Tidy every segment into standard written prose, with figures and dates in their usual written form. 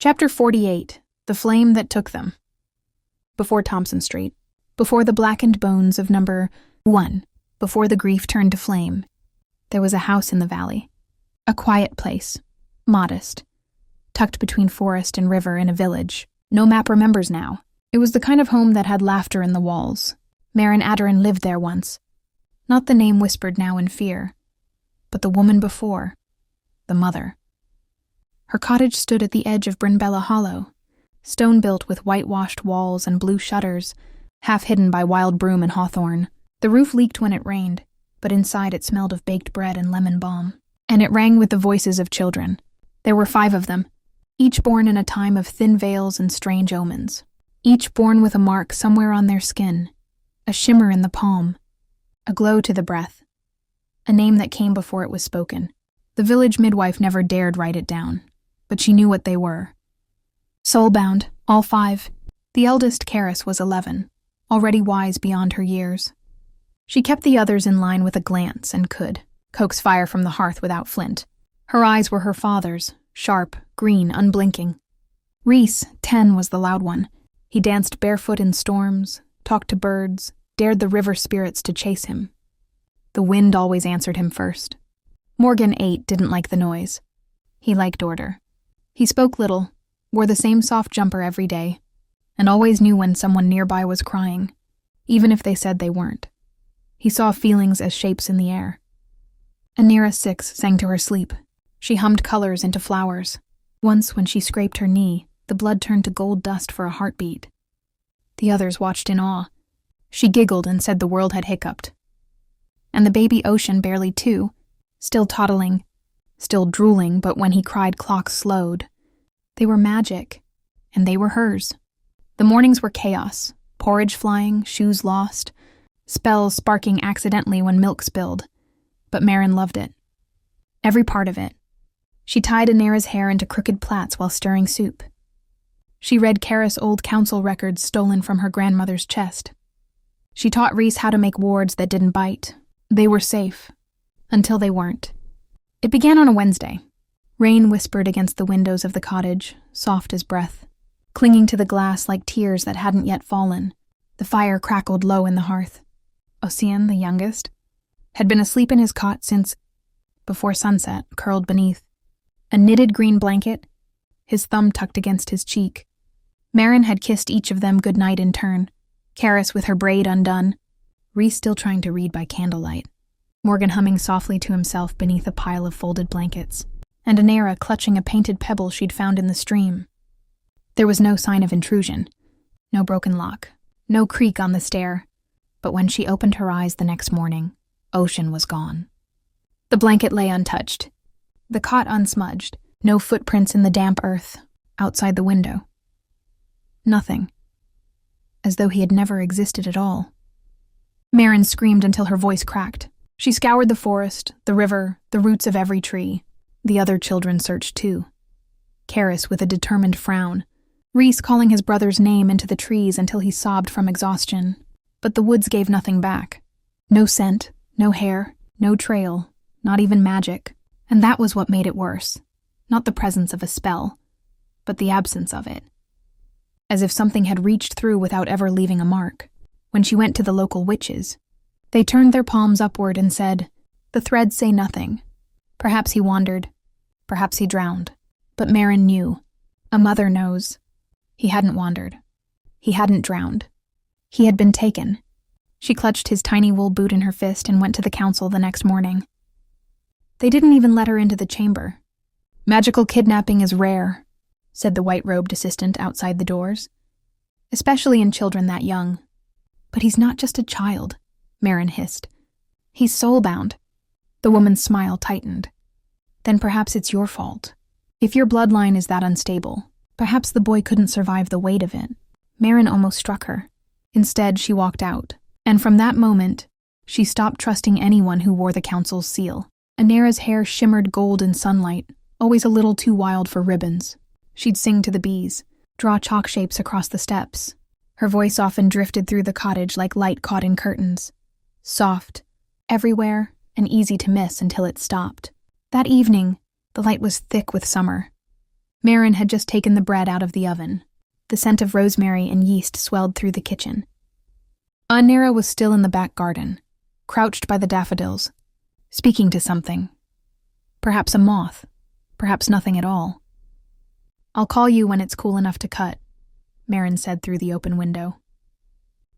Chapter 48. The Flame That Took Them. Before Thompson Street. Before the blackened bones of number 1. Before the grief turned to flame. There was a house in the valley. A quiet place. Modest. Tucked between forest and river in a village. No map remembers now. It was the kind of home that had laughter in the walls. Merin Aderyn lived there once. Not the name whispered now in fear, but the woman before. The mother. Her cottage stood at the edge of Brynbella Hollow, stone-built with whitewashed walls and blue shutters, half hidden by wild broom and hawthorn. The roof leaked when it rained, but inside it smelled of baked bread and lemon balm. And it rang with the voices of children. There were 5 of them, each born in a time of thin veils and strange omens. Each born with a mark somewhere on their skin, a shimmer in the palm, a glow to the breath, a name that came before it was spoken. The village midwife never dared write it down, but she knew what they were. Soulbound, all 5. The eldest, Karis, was 11, already wise beyond her years. She kept the others in line with a glance and could coax fire from the hearth without flint. Her eyes were her father's, sharp, green, unblinking. Rhys, 10, was the loud one. He danced barefoot in storms, talked to birds, dared the river spirits to chase him. The wind always answered him first. Morgan, 8, didn't like the noise. He liked order. He spoke little, wore the same soft jumper every day, and always knew when someone nearby was crying, even if they said they weren't. He saw feelings as shapes in the air. Anira, 6, sang to her sleep. She hummed colors into flowers. Once, when she scraped her knee, the blood turned to gold dust for a heartbeat. The others watched in awe. She giggled and said the world had hiccuped. And the baby Ocean, barely 2, still toddling, still drooling, but when he cried, clocks slowed. They were magic, and they were hers. The mornings were chaos, porridge flying, shoes lost, spells sparking accidentally when milk spilled. But Merin loved it. Every part of it. She tied Anira's hair into crooked plaits while stirring soup. She read Karis' old council records stolen from her grandmother's chest. She taught Rhys how to make wards that didn't bite. They were safe. Until they weren't. It began on a Wednesday. Rain whispered against the windows of the cottage, soft as breath, clinging to the glass like tears that hadn't yet fallen. The fire crackled low in the hearth. Ocean, the youngest, had been asleep in his cot since before sunset, curled beneath a knitted green blanket, his thumb tucked against his cheek. Merin had kissed each of them goodnight in turn, Karis with her braid undone, Rhys still trying to read by candlelight, Morgan humming softly to himself beneath a pile of folded blankets, and Anira clutching a painted pebble she'd found in the stream. There was no sign of intrusion, no broken lock, no creak on the stair, but when she opened her eyes the next morning, Ocean was gone. The blanket lay untouched, the cot unsmudged, no footprints in the damp earth, outside the window. Nothing. As though he had never existed at all. Merin screamed until her voice cracked. She scoured the forest, the river, the roots of every tree. The other children searched too. Karis with a determined frown, Rhys calling his brother's name into the trees until he sobbed from exhaustion. But the woods gave nothing back. No scent, no hair, no trail, not even magic. And that was what made it worse. Not the presence of a spell, but the absence of it. As if something had reached through without ever leaving a mark. When she went to the local witches, they turned their palms upward and said, "The threads say nothing. Perhaps he wandered. Perhaps he drowned." But Merin knew. A mother knows. He hadn't wandered. He hadn't drowned. He had been taken. She clutched his tiny wool boot in her fist and went to the council the next morning. They didn't even let her into the chamber. "Magical kidnapping is rare," said the white-robed assistant outside the doors. "Especially in children that young." "But he's not just a child," Merin hissed. "He's soulbound." The woman's smile tightened. "Then perhaps it's your fault. If your bloodline is that unstable, perhaps the boy couldn't survive the weight of it." Merin almost struck her. Instead, she walked out, and from that moment, she stopped trusting anyone who wore the council's seal. Anira's hair shimmered gold in sunlight, always a little too wild for ribbons. She'd sing to the bees, draw chalk shapes across the steps. Her voice often drifted through the cottage like light caught in curtains. Soft, everywhere, and easy to miss until it stopped. That evening, the light was thick with summer. Merin had just taken the bread out of the oven. The scent of rosemary and yeast swelled through the kitchen. Anera was still in the back garden, crouched by the daffodils, speaking to something. Perhaps a moth, perhaps nothing at all. "I'll call you when it's cool enough to cut," Merin said through the open window.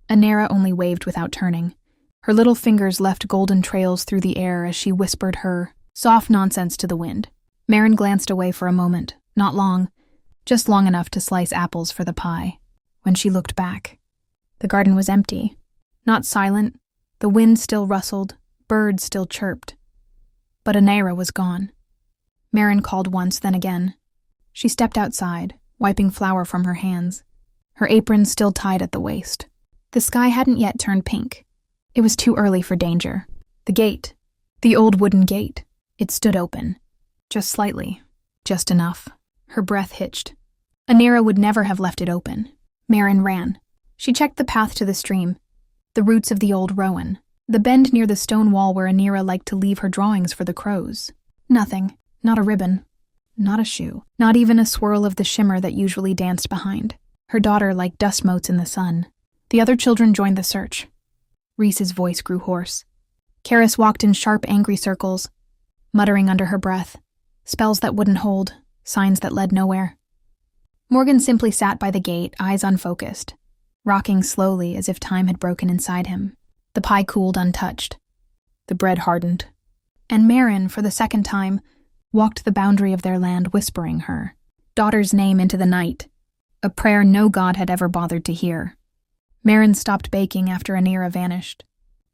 Anera only waved without turning. Her little fingers left golden trails through the air as she whispered her soft nonsense to the wind. Merin glanced away for a moment, not long, just long enough to slice apples for the pie. When she looked back, the garden was empty, not silent. The wind still rustled, birds still chirped. But Anera was gone. Merin called once, then again. She stepped outside, wiping flour from her hands, her apron still tied at the waist. The sky hadn't yet turned pink. It was too early for danger. The gate, the old wooden gate, it stood open. Just slightly, just enough. Her breath hitched. Anera would never have left it open. Merin ran. She checked the path to the stream, the roots of the old rowan, the bend near the stone wall where Anera liked to leave her drawings for the crows. Nothing, not a ribbon, not a shoe, not even a swirl of the shimmer that usually danced behind. Her daughter like dust motes in the sun. The other children joined the search. Reese's voice grew hoarse. Karis walked in sharp, angry circles, muttering under her breath, spells that wouldn't hold, signs that led nowhere. Morgan simply sat by the gate, eyes unfocused, rocking slowly as if time had broken inside him. The pie cooled untouched. The bread hardened. And Merin, for the second time, walked the boundary of their land, whispering her daughter's name into the night, a prayer no god had ever bothered to hear. Merin stopped baking after Anera vanished.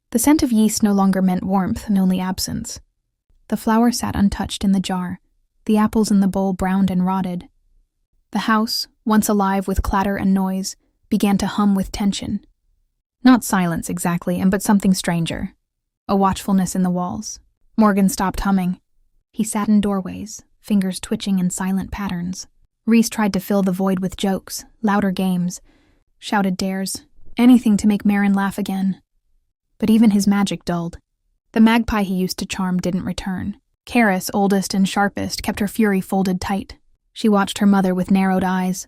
The scent of yeast no longer meant warmth and only absence. The flour sat untouched in the jar, the apples in the bowl browned and rotted. The house, once alive with clatter and noise, began to hum with tension. Not silence exactly, but something stranger. A watchfulness in the walls. Morgan stopped humming. He sat in doorways, fingers twitching in silent patterns. Reese tried to fill the void with jokes, louder games, shouted dares, anything to make Merin laugh again. But even his magic dulled. The magpie he used to charm didn't return. Karis, oldest and sharpest, kept her fury folded tight. She watched her mother with narrowed eyes.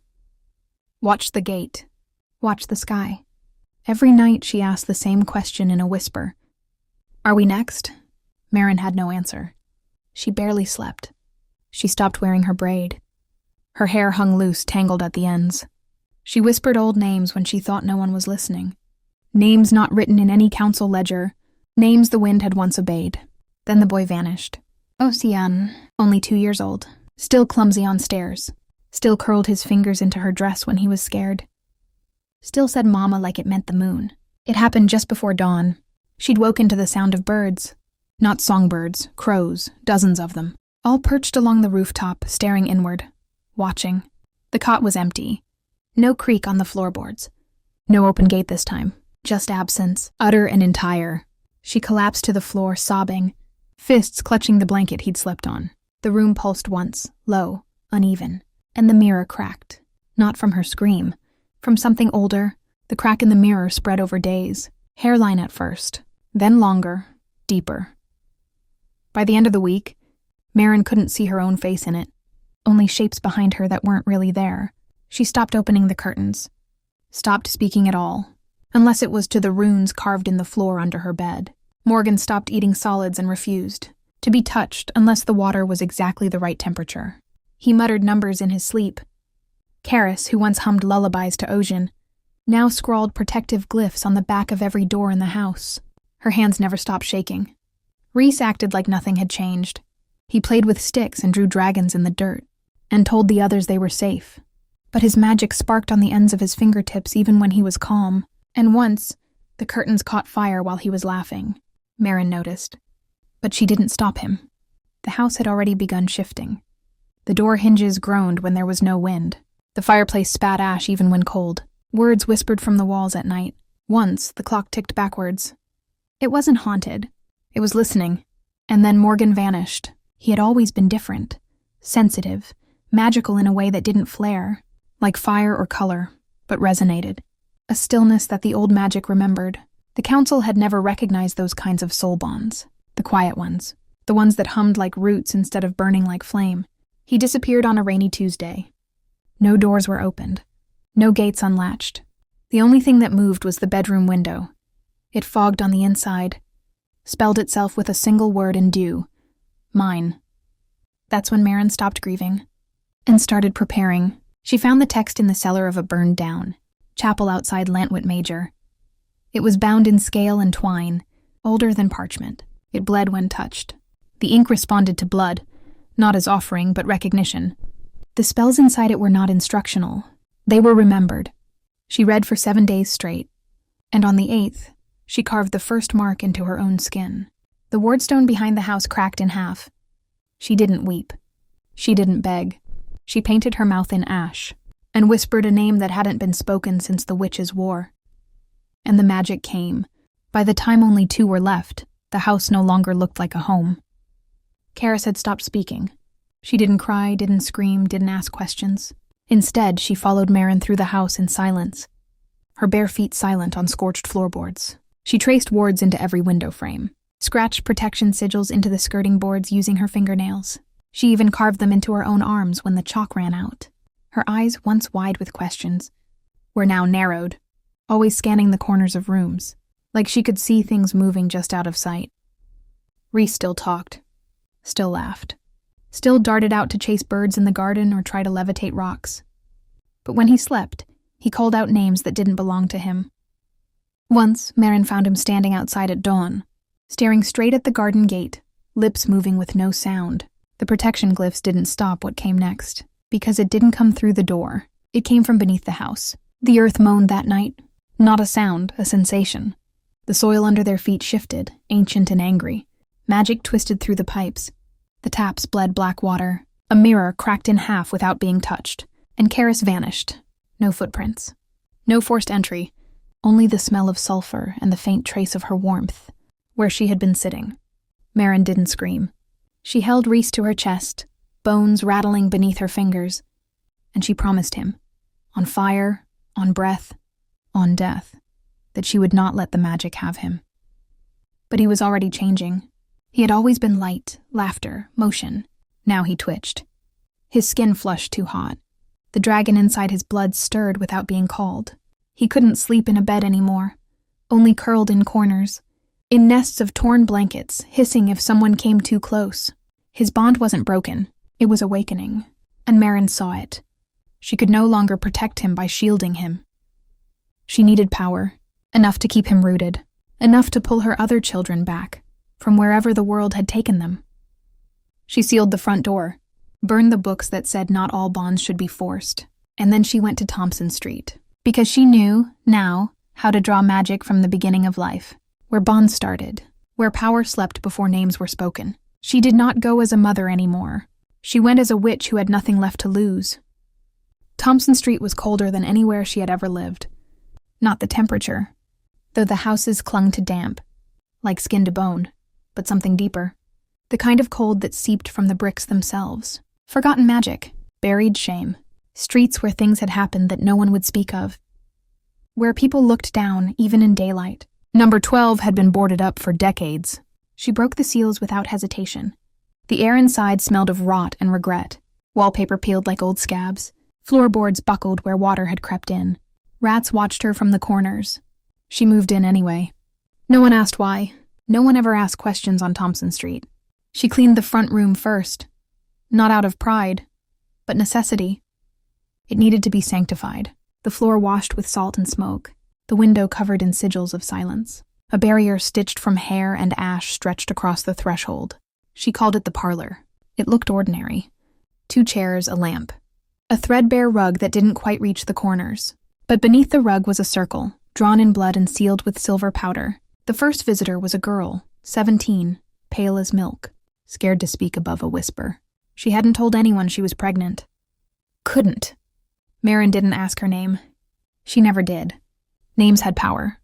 Watched the gate. Watched the sky. Every night she asked the same question in a whisper. "Are we next?" Merin had no answer. She barely slept. She stopped wearing her braid. Her hair hung loose, tangled at the ends. She whispered old names when she thought no one was listening. Names not written in any council ledger, names the wind had once obeyed. Then the boy vanished. Ocean, only 2 years old, still clumsy on stairs, still curled his fingers into her dress when he was scared. Still said mama like it meant the moon. It happened just before dawn. She'd woken to the sound of birds. Not songbirds, crows, dozens of them, all perched along the rooftop, staring inward, watching. The cot was empty. No creak on the floorboards. No open gate this time. Just absence, utter and entire. She collapsed to the floor, sobbing, fists clutching the blanket he'd slept on. The room pulsed once, low, uneven, and the mirror cracked. Not from her scream. From something older, the crack in the mirror spread over days. Hairline at first, then longer, deeper. By the end of the week, Merin couldn't see her own face in it, only shapes behind her that weren't really there. She stopped opening the curtains, stopped speaking at all, unless it was to the runes carved in the floor under her bed. Morgan stopped eating solids and refused to be touched unless the water was exactly the right temperature. He muttered numbers in his sleep. Karis, who once hummed lullabies to Ocean, now scrawled protective glyphs on the back of every door in the house. Her hands never stopped shaking. Reese acted like nothing had changed. He played with sticks and drew dragons in the dirt, and told the others they were safe. But his magic sparked on the ends of his fingertips even when he was calm, and once, the curtains caught fire while he was laughing. Merin noticed. But she didn't stop him. The house had already begun shifting. The door hinges groaned when there was no wind. The fireplace spat ash even when cold. Words whispered from the walls at night. Once, the clock ticked backwards. It wasn't haunted. It was listening. And then Morgan vanished. He had always been different. Sensitive. Magical in a way that didn't flare. Like fire or color. But resonated. A stillness that the old magic remembered. The council had never recognized those kinds of soul bonds. The quiet ones. The ones that hummed like roots instead of burning like flame. He disappeared on a rainy Tuesday. No doors were opened. No gates unlatched. The only thing that moved was the bedroom window. It fogged on the inside, spelled itself with a single word in dew. Mine. That's when Merin stopped grieving and started preparing. She found the text in the cellar of a burned-down chapel outside Lantwit Major. It was bound in scale and twine, older than parchment. It bled when touched. The ink responded to blood, not as offering but recognition. The spells inside it were not instructional. They were remembered. She read for 7 days straight, and on the 8th, she carved the first mark into her own skin. The wardstone behind the house cracked in half. She didn't weep. She didn't beg. She painted her mouth in ash and whispered a name that hadn't been spoken since the witches' war. And the magic came. By the time only 2 were left, the house no longer looked like a home. Karis had stopped speaking. She didn't cry, didn't scream, didn't ask questions. Instead, she followed Merin through the house in silence, her bare feet silent on scorched floorboards. She traced wards into every window frame, scratched protection sigils into the skirting boards using her fingernails. She even carved them into her own arms when the chalk ran out. Her eyes, once wide with questions, were now narrowed, always scanning the corners of rooms, like she could see things moving just out of sight. Rhys still talked, still laughed, still darted out to chase birds in the garden or try to levitate rocks. But when he slept, he called out names that didn't belong to him. Once, Merin found him standing outside at dawn, staring straight at the garden gate, lips moving with no sound. The protection glyphs didn't stop what came next, because it didn't come through the door. It came from beneath the house. The earth moaned that night. Not a sound, a sensation. The soil under their feet shifted, ancient and angry. Magic twisted through the pipes. The taps bled black water. A mirror cracked in half without being touched. And Karis vanished. No footprints. No forced entry. Only the smell of sulfur and the faint trace of her warmth, where she had been sitting. Merin didn't scream. She held Rhys to her chest, bones rattling beneath her fingers, and she promised him, on fire, on breath, on death, that she would not let the magic have him. But he was already changing. He had always been light, laughter, motion. Now he twitched. His skin flushed too hot. The dragon inside his blood stirred without being called. He couldn't sleep in a bed anymore, only curled in corners, in nests of torn blankets, hissing if someone came too close. His bond wasn't broken, it was awakening, and Merin saw it. She could no longer protect him by shielding him. She needed power, enough to keep him rooted, enough to pull her other children back, from wherever the world had taken them. She sealed the front door, burned the books that said not all bonds should be forced, and then she went to Thompson Street, because she knew, now, how to draw magic from the beginning of life, where bonds started, where power slept before names were spoken. She did not go as a mother anymore. She went as a witch who had nothing left to lose. Thompson Street was colder than anywhere she had ever lived. Not the temperature, though the houses clung to damp, like skin to bone, but something deeper. The kind of cold that seeped from the bricks themselves. Forgotten magic, buried shame. Streets where things had happened that no one would speak of. Where people looked down, even in daylight. Number 12 had been boarded up for decades. She broke the seals without hesitation. The air inside smelled of rot and regret. Wallpaper peeled like old scabs. Floorboards buckled where water had crept in. Rats watched her from the corners. She moved in anyway. No one asked why. No one ever asked questions on Thompson Street. She cleaned the front room first. Not out of pride, but necessity. It needed to be sanctified. The floor washed with salt and smoke. The window covered in sigils of silence. A barrier stitched from hair and ash stretched across the threshold. She called it the parlor. It looked ordinary. 2 chairs, a lamp. A threadbare rug that didn't quite reach the corners. But beneath the rug was a circle, drawn in blood and sealed with silver powder. The first visitor was a girl, 17, pale as milk, scared to speak above a whisper. She hadn't told anyone she was pregnant. Couldn't. Merin didn't ask her name. She never did. Names had power.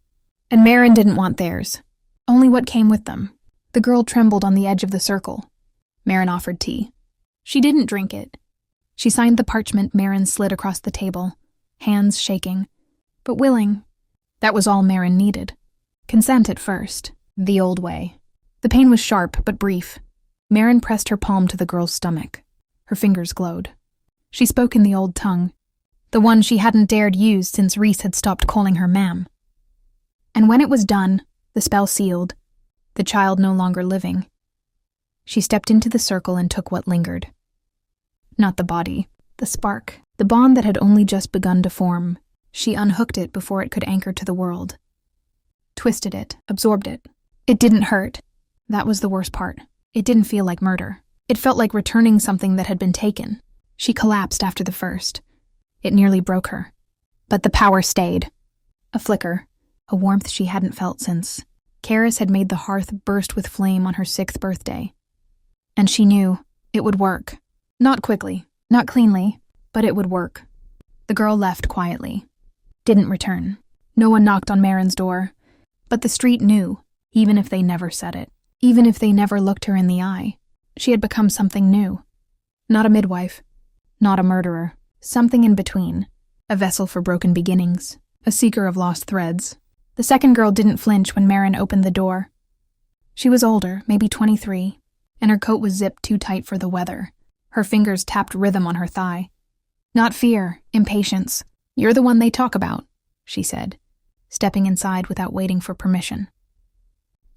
And Merin didn't want theirs. Only what came with them. The girl trembled on the edge of the circle. Merin offered tea. She didn't drink it. She signed the parchment Merin slid across the table, hands shaking, but willing. That was all Merin needed. Consent at first, the old way. The pain was sharp but brief. Merin pressed her palm to the girl's stomach. Her fingers glowed. She spoke in the old tongue, the one she hadn't dared use since Reese had stopped calling her ma'am. And when it was done, the spell sealed, the child no longer living, she stepped into the circle and took what lingered. Not the body, the spark, the bond that had only just begun to form. She unhooked it before it could anchor to the world. Twisted it, absorbed it. It didn't hurt. That was the worst part. It didn't feel like murder. It felt like returning something that had been taken. She collapsed after the first. It nearly broke her. But the power stayed. A flicker, a warmth she hadn't felt since Karis had made the hearth burst with flame on her 6th birthday. And she knew it would work. Not quickly, not cleanly, but it would work. The girl left quietly. Didn't return. No one knocked on Merin's door. But the street knew, even if they never said it. Even if they never looked her in the eye. She had become something new. Not a midwife. Not a murderer. Something in between. A vessel for broken beginnings. A seeker of lost threads. The second girl didn't flinch when Merin opened the door. She was older, maybe 23, and her coat was zipped too tight for the weather. Her fingers tapped rhythm on her thigh. Not fear, impatience. You're the one they talk about, she said, stepping inside without waiting for permission.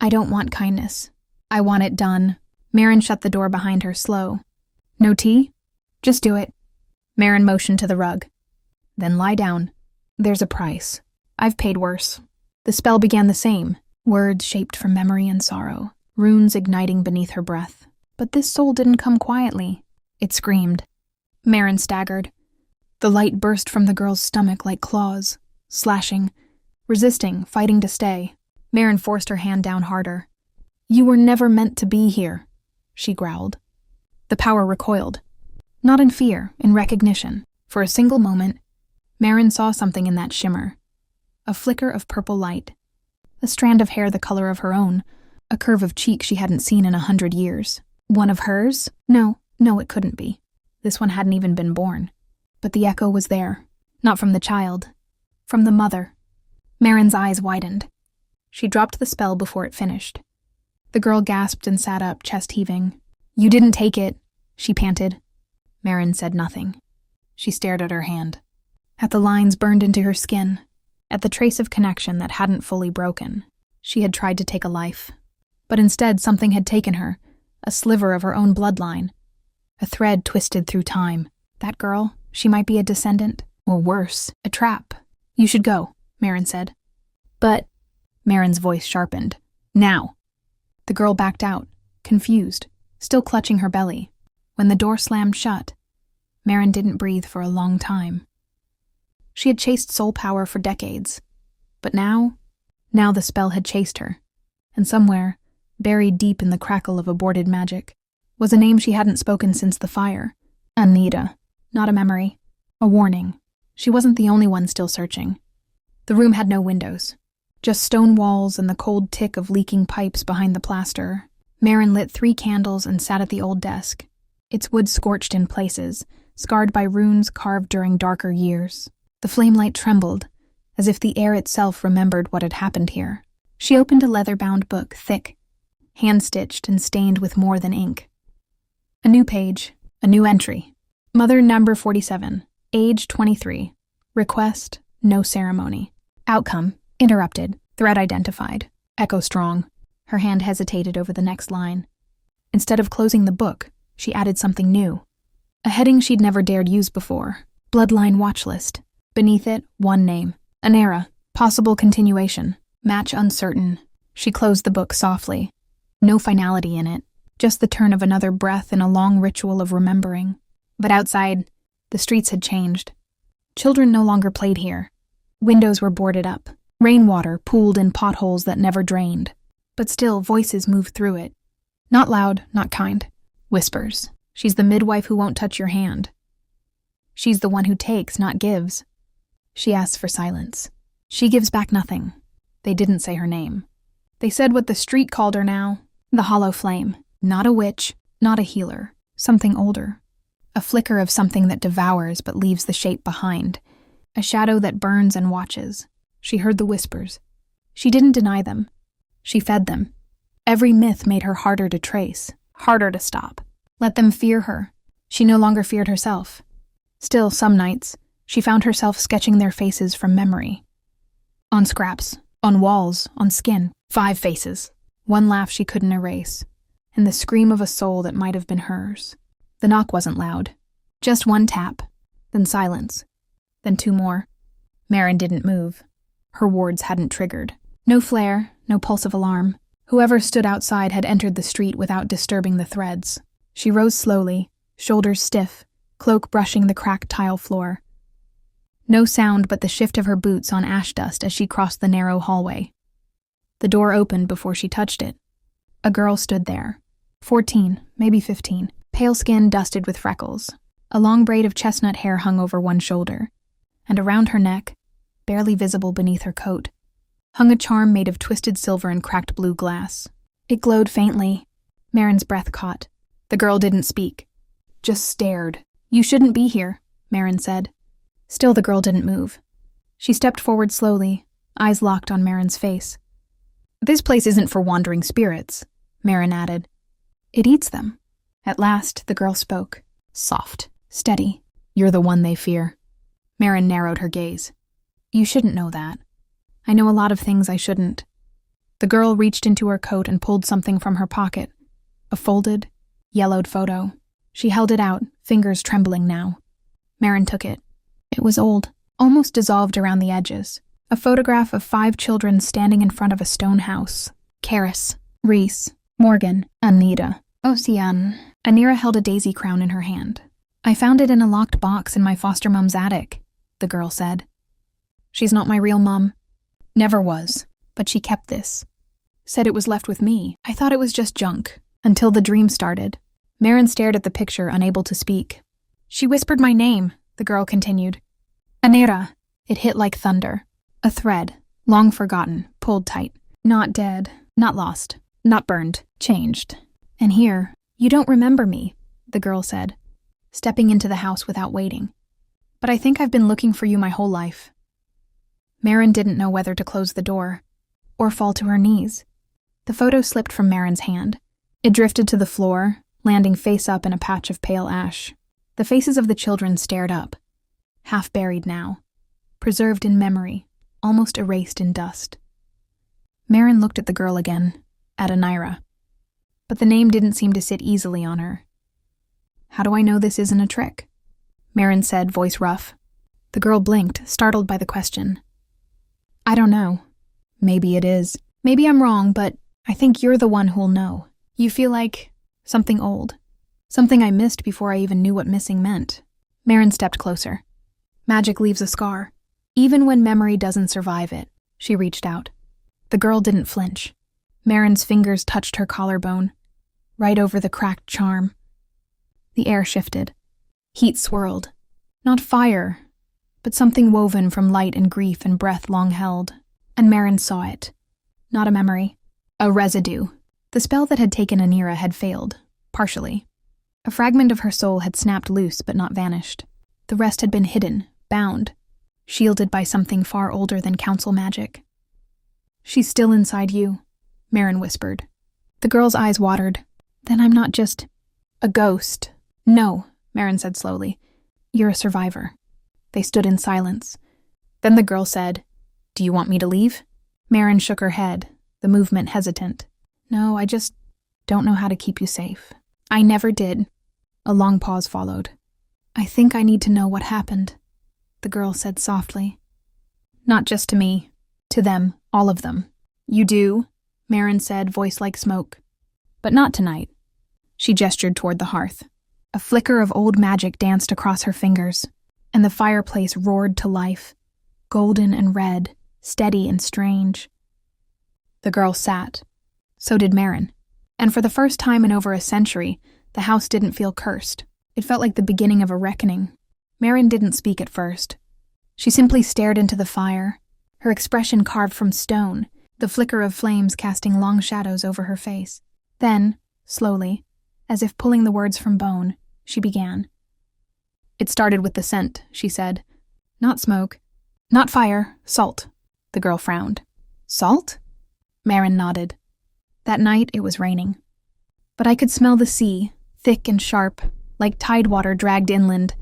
I don't want kindness. I want it done. Merin shut the door behind her, slow. No tea? Just do it. Merin motioned to the rug. Then lie down. There's a price. I've paid worse. The spell began the same, words shaped from memory and sorrow, runes igniting beneath her breath. But this soul didn't come quietly. It screamed. Merin staggered. The light burst from the girl's stomach like claws, slashing, resisting, fighting to stay. Merin forced her hand down harder. You were never meant to be here, she growled. The power recoiled. Not in fear, in recognition. For a single moment, Merin saw something in that shimmer. A flicker of purple light. A strand of hair the color of her own. A curve of cheek she hadn't seen in 100 years. One of hers? No, it couldn't be. This one hadn't even been born. But the echo was there. Not from the child. From the mother. Merin's eyes widened. She dropped the spell before it finished. The girl gasped and sat up, chest heaving. You didn't take it, she panted. Merin said nothing. She stared at her hand. At the lines burned into her skin. At the trace of connection that hadn't fully broken. She had tried to take a life. But instead something had taken her. A sliver of her own bloodline. A thread twisted through time. That girl, she might be a descendant. Or worse, a trap. You should go, Merin said. But... Merin's voice sharpened. Now. The girl backed out, confused, still clutching her belly. When the door slammed shut, Merin didn't breathe for a long time. She had chased soul power for decades. But now the spell had chased her. And somewhere, buried deep in the crackle of aborted magic, was a name she hadn't spoken since the fire. Anita. Not a memory. A warning. She wasn't the only one still searching. The room had no windows. Just stone walls and the cold tick of leaking pipes behind the plaster. Merin lit 3 candles and sat at the old desk. Its wood scorched in places, scarred by runes carved during darker years. The flame light trembled, as if the air itself remembered what had happened here. She opened a leather-bound book, thick, hand-stitched and stained with more than ink. A new page, a new entry. Mother number 47, age 23. Request, no ceremony. Outcome, interrupted. Threat identified. Echo strong. Her hand hesitated over the next line. Instead of closing the book, she added something new. A heading she'd never dared use before. Bloodline watch list. Beneath it, one name. An era. Possible continuation. Match uncertain. She closed the book softly. No finality in it. Just the turn of another breath in a long ritual of remembering. But outside, the streets had changed. Children no longer played here. Windows were boarded up. Rainwater pooled in potholes that never drained. But still, voices moved through it. Not loud, not kind. Whispers. She's the midwife who won't touch your hand. She's the one who takes, not gives. She asks for silence. She gives back nothing. They didn't say her name. They said what the street called her now. The hollow flame. Not a witch, not a healer. Something older. A flicker of something that devours but leaves the shape behind. A shadow that burns and watches. She heard the whispers. She didn't deny them. She fed them. Every myth made her harder to trace, harder to stop. Let them fear her. She no longer feared herself. Still, some nights, she found herself sketching their faces from memory. On scraps, on walls, on skin. 5 faces. One laugh she couldn't erase, and the scream of a soul that might have been hers. The knock wasn't loud. Just one tap, then silence, then 2 more. Merin didn't move. Her wards hadn't triggered. No flare, no pulse of alarm. Whoever stood outside had entered the street without disturbing the threads. She rose slowly, shoulders stiff, cloak brushing the cracked tile floor. No sound but the shift of her boots on ash dust as she crossed the narrow hallway. The door opened before she touched it. A girl stood there. 14, maybe 15. Pale skin dusted with freckles. A long braid of chestnut hair hung over one shoulder, and around her neck, barely visible beneath her coat, hung a charm made of twisted silver and cracked blue glass. It glowed faintly. Merin's breath caught. The girl didn't speak, just stared. "You shouldn't be here," Merin said. Still the girl didn't move. She stepped forward slowly, eyes locked on Merin's face. "This place isn't for wandering spirits," Merin added. "It eats them." At last, the girl spoke. Soft, steady. "You're the one they fear." Merin narrowed her gaze. "You shouldn't know that. I know a lot of things I shouldn't." The girl reached into her coat and pulled something from her pocket. A folded, yellowed photo. She held it out, fingers trembling now. Merin took it. It was old, almost dissolved around the edges. A photograph of 5 children standing in front of a stone house. Karis, Reese, Morgan, Anita, Ocean. Anira held a daisy crown in her hand. "I found it in a locked box in my foster mom's attic," the girl said. "She's not my real mom. Never was, but she kept this. Said it was left with me. I thought it was just junk, until the dream started." Merin stared at the picture, unable to speak. "She whispered my name," the girl continued. "Anira." It hit like thunder. A thread, long forgotten, pulled tight. Not dead, not lost, not burned, changed. "And here, you don't remember me," the girl said, stepping into the house without waiting. "But I think I've been looking for you my whole life." Merin didn't know whether to close the door or fall to her knees. The photo slipped from Merin's hand. It drifted to the floor, landing face up in a patch of pale ash. The faces of the children stared up, half buried now, preserved in memory, almost erased in dust. Merin looked at the girl again, at Anira. But the name didn't seem to sit easily on her. "How do I know this isn't a trick?" Merin said, voice rough. The girl blinked, startled by the question. "I don't know. Maybe it is. Maybe I'm wrong, but I think you're the one who'll know. You feel like something old. Something I missed before I even knew what missing meant." Merin stepped closer. "Magic leaves a scar. Even when memory doesn't survive it." She reached out. The girl didn't flinch. Merin's fingers touched her collarbone, right over the cracked charm. The air shifted. Heat swirled. Not fire, but something woven from light and grief and breath long held. And Merin saw it. Not a memory. A residue. The spell that had taken Anira had failed, partially. A fragment of her soul had snapped loose but not vanished. The rest had been hidden, bound, shielded by something far older than council magic. "She's still inside you," Merin whispered. The girl's eyes watered. "Then I'm not just a ghost." "No," Merin said slowly. "You're a survivor." They stood in silence. Then the girl said, "Do you want me to leave?" Merin shook her head, the movement hesitant. "No, I just don't know how to keep you safe." "I never did." A long pause followed. "I think I need to know what happened," the girl said softly. "Not just to me. To them, all of them." "You do?" Merin said, voice like smoke. "But not tonight." She gestured toward the hearth. A flicker of old magic danced across her fingers, and the fireplace roared to life, golden and red, steady and strange. The girl sat. So did Merin. And for the first time in over a century, the house didn't feel cursed. It felt like the beginning of a reckoning. Merin didn't speak at first. She simply stared into the fire, her expression carved from stone, the flicker of flames casting long shadows over her face. Then, slowly, as if pulling the words from bone, she began. "It started with the scent," she said. "Not smoke. Not fire. Salt." The girl frowned. "Salt?" Merin nodded. "That night it was raining. But I could smell the sea, thick and sharp, like tidewater dragged inland.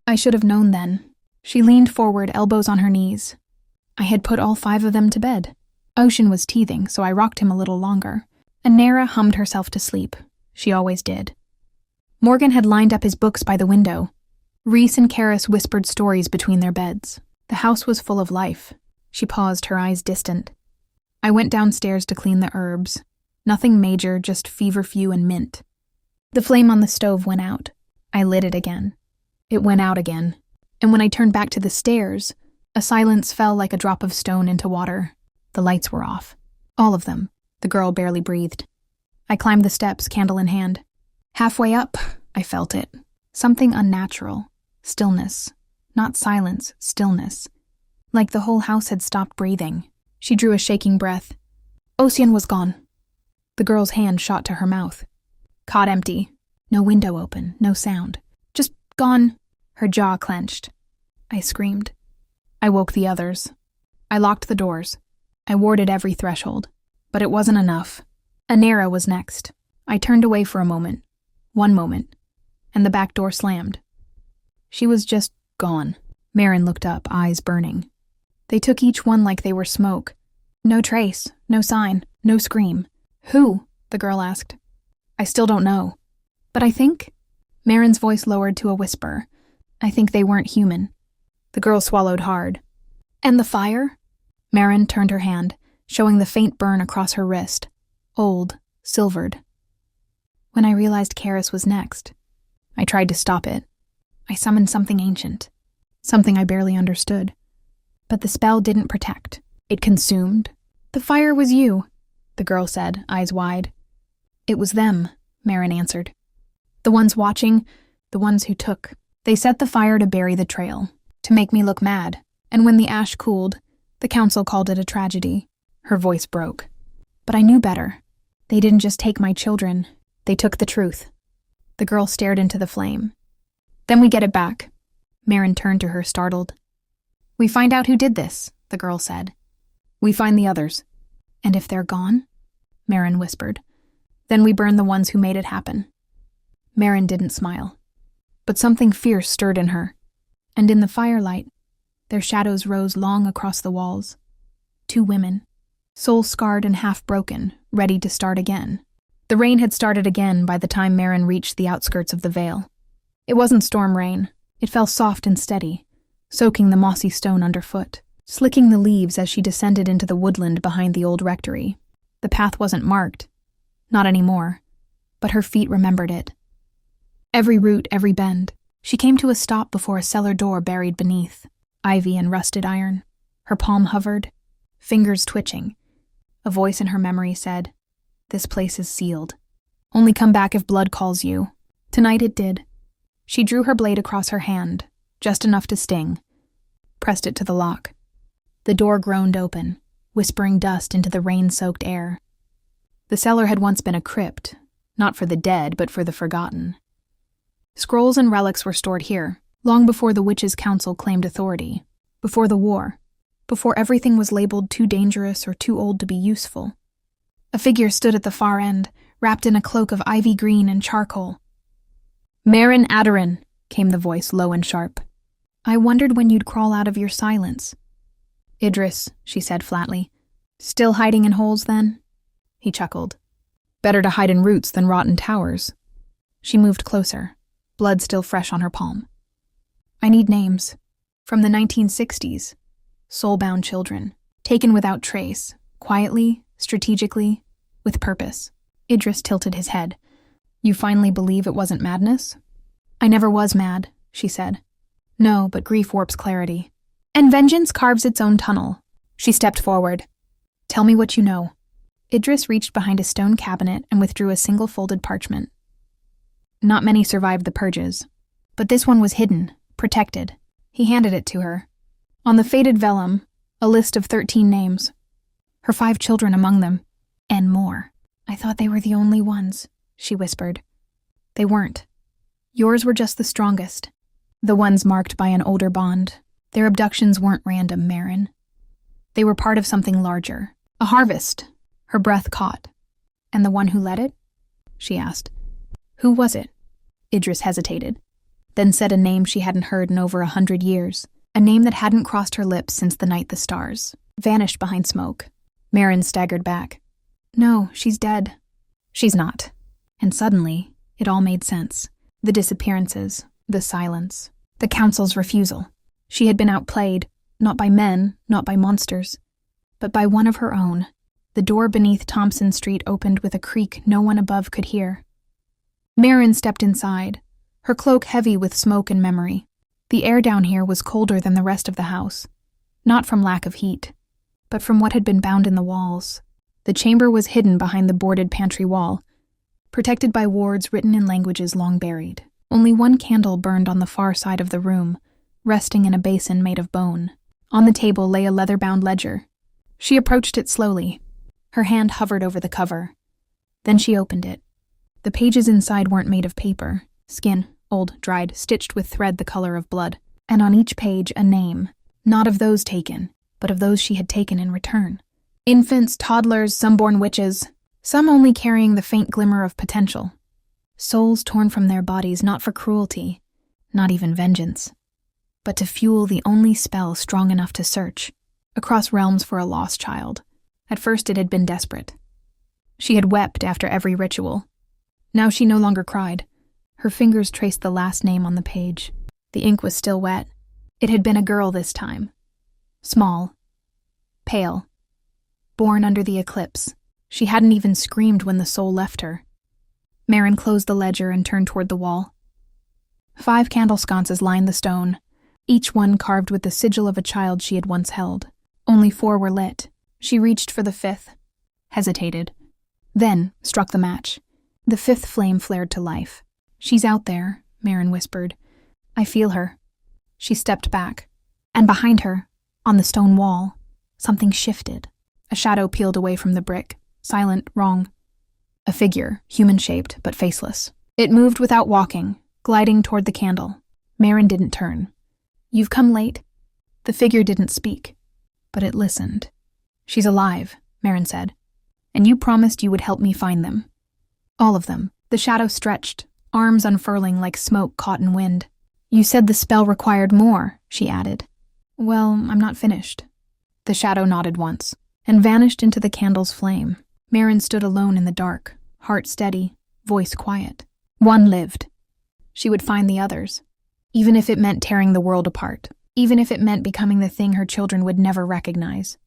I should have known then. She leaned forward, elbows on her knees. I had put all 5 of them to bed. Ocean was teething, so I rocked him a little longer. And Nara hummed herself to sleep. She always did. Morgan had lined up his books by the window. Reese and Karis whispered stories between their beds. The house was full of life. She paused, her eyes distant. I went downstairs to clean the herbs. Nothing major, just feverfew and mint. The flame on the stove went out. I lit it again. It went out again. And when I turned back to the stairs, a silence fell like a drop of stone into water. The lights were off. All of them. The girl barely breathed. I climbed the steps, candle in hand. Halfway up, I felt it. Something unnatural. Stillness. Not silence, stillness. Like the whole house had stopped breathing. She drew a shaking breath. Ocean was gone. The girl's hand shot to her mouth. Cot empty. No window open, no sound. Just gone. Her jaw clenched. I screamed. I woke the others. I locked the doors. I warded every threshold. But it wasn't enough. Anera was next. I turned away for a moment. One moment. And the back door slammed. She was just gone. Merin looked up, eyes burning. They took each one like they were smoke. No trace, no sign, no scream. Who? The girl asked. I still don't know. But I think... Merin's voice lowered to a whisper. I think they weren't human. The girl swallowed hard. And the fire? Merin turned her hand, showing the faint burn across her wrist. Old, silvered. When I realized Karis was next, I tried to stop it. I summoned something ancient. Something I barely understood. But the spell didn't protect. It consumed. The fire was you, the girl said, eyes wide. It was them, Merin answered. The ones watching, the ones who took. They set the fire to bury the trail, to make me look mad. And when the ash cooled, the council called it a tragedy. Her voice broke. But I knew better. They didn't just take my children. They took the truth. The girl stared into the flame. Then we get it back. Merin turned to her, startled. We find out who did this, the girl said. We find the others. And if they're gone? Merin whispered. Then we burn the ones who made it happen. Merin didn't smile. But something fierce stirred in her. And in the firelight, their shadows rose long across the walls. 2 women, soul-scarred and half-broken, ready to start again. The rain had started again by the time Merin reached the outskirts of the vale. It wasn't storm rain. It fell soft and steady, soaking the mossy stone underfoot, slicking the leaves as she descended into the woodland behind the old rectory. The path wasn't marked. Not anymore. But her feet remembered it. Every root, every bend. She came to a stop before a cellar door buried beneath, ivy and rusted iron. Her palm hovered, fingers twitching. A voice in her memory said, "This place is sealed. Only come back if blood calls you." Tonight it did. She drew her blade across her hand, just enough to sting. Pressed it to the lock. The door groaned open, whispering dust into the rain-soaked air. The cellar had once been a crypt, not for the dead, but for the forgotten. Scrolls and relics were stored here, long before the Witches' Council claimed authority, before the war, before everything was labeled too dangerous or too old to be useful. A figure stood at the far end, wrapped in a cloak of ivy green and charcoal. "Merin Aderyn," came the voice, low and sharp. "I wondered when you'd crawl out of your silence." "Idris," she said flatly. "Still hiding in holes, then?" He chuckled. "Better to hide in roots than rot in towers." She moved closer, blood still fresh on her palm. "I need names. From the 1960s. Soulbound children. Taken without trace. Quietly, strategically, with purpose." Idris tilted his head. "You finally believe it wasn't madness?" "I never was mad," she said. "No, but grief warps clarity. And vengeance carves its own tunnel." She stepped forward. "Tell me what you know." Idris reached behind a stone cabinet and withdrew a single folded parchment. Not many survived the purges, but this one was hidden, protected. He handed it to her. On the faded vellum, a list of 13 names. Her 5 children among them, and more. "I thought they were the only ones," she whispered. "They weren't. Yours were just the strongest. The ones marked by an older bond. Their abductions weren't random, Merin. They were part of something larger. A harvest." Her breath caught. "And the one who led it?" she asked. "Who was it?" Idris hesitated, then said a name she hadn't heard in over 100 years, a name that hadn't crossed her lips since the night the stars vanished behind smoke. Merin staggered back. No, she's dead. She's not. And suddenly, it all made sense. The disappearances, the silence, the council's refusal. She had been outplayed, not by men, not by monsters, but by one of her own. The door beneath Thompson Street opened with a creak no one above could hear. Merin stepped inside, her cloak heavy with smoke and memory. The air down here was colder than the rest of the house, not from lack of heat, but from what had been bound in the walls. The chamber was hidden behind the boarded pantry wall, protected by wards written in languages long buried. Only one candle burned on the far side of the room, resting in a basin made of bone. On the table lay a leather-bound ledger. She approached it slowly. Her hand hovered over the cover. Then she opened it. The pages inside weren't made of paper. Skin, old, dried, stitched with thread the color of blood. And on each page a name, not of those taken, but of those she had taken in return. Infants, toddlers, some born witches, some only carrying the faint glimmer of potential. Souls torn from their bodies not for cruelty, not even vengeance, but to fuel the only spell strong enough to search, across realms for a lost child. At first it had been desperate. She had wept after every ritual. Now she no longer cried. Her fingers traced the last name on the page. The ink was still wet. It had been a girl this time. Small. Pale. Born under the eclipse. She hadn't even screamed when the soul left her. Merin closed the ledger and turned toward the wall. 5 candle sconces lined the stone, each one carved with the sigil of a child she had once held. Only 4 were lit. She reached for the 5th, hesitated, then struck the match. The 5th flame flared to life. She's out there, Merin whispered. I feel her. She stepped back, and behind her, on the stone wall, something shifted. A shadow peeled away from the brick, silent, wrong. A figure, human-shaped but faceless. It moved without walking, gliding toward the candle. Merin didn't turn. You've come late. The figure didn't speak, but it listened. She's alive, Merin said, and you promised you would help me find them. All of them. The shadow stretched, arms unfurling like smoke caught in wind. You said the spell required more, she added. Well, I'm not finished. The shadow nodded once, and vanished into the candle's flame. Merin stood alone in the dark, heart steady, voice quiet. One lived. She would find the others, even if it meant tearing the world apart, even if it meant becoming the thing her children would never recognize.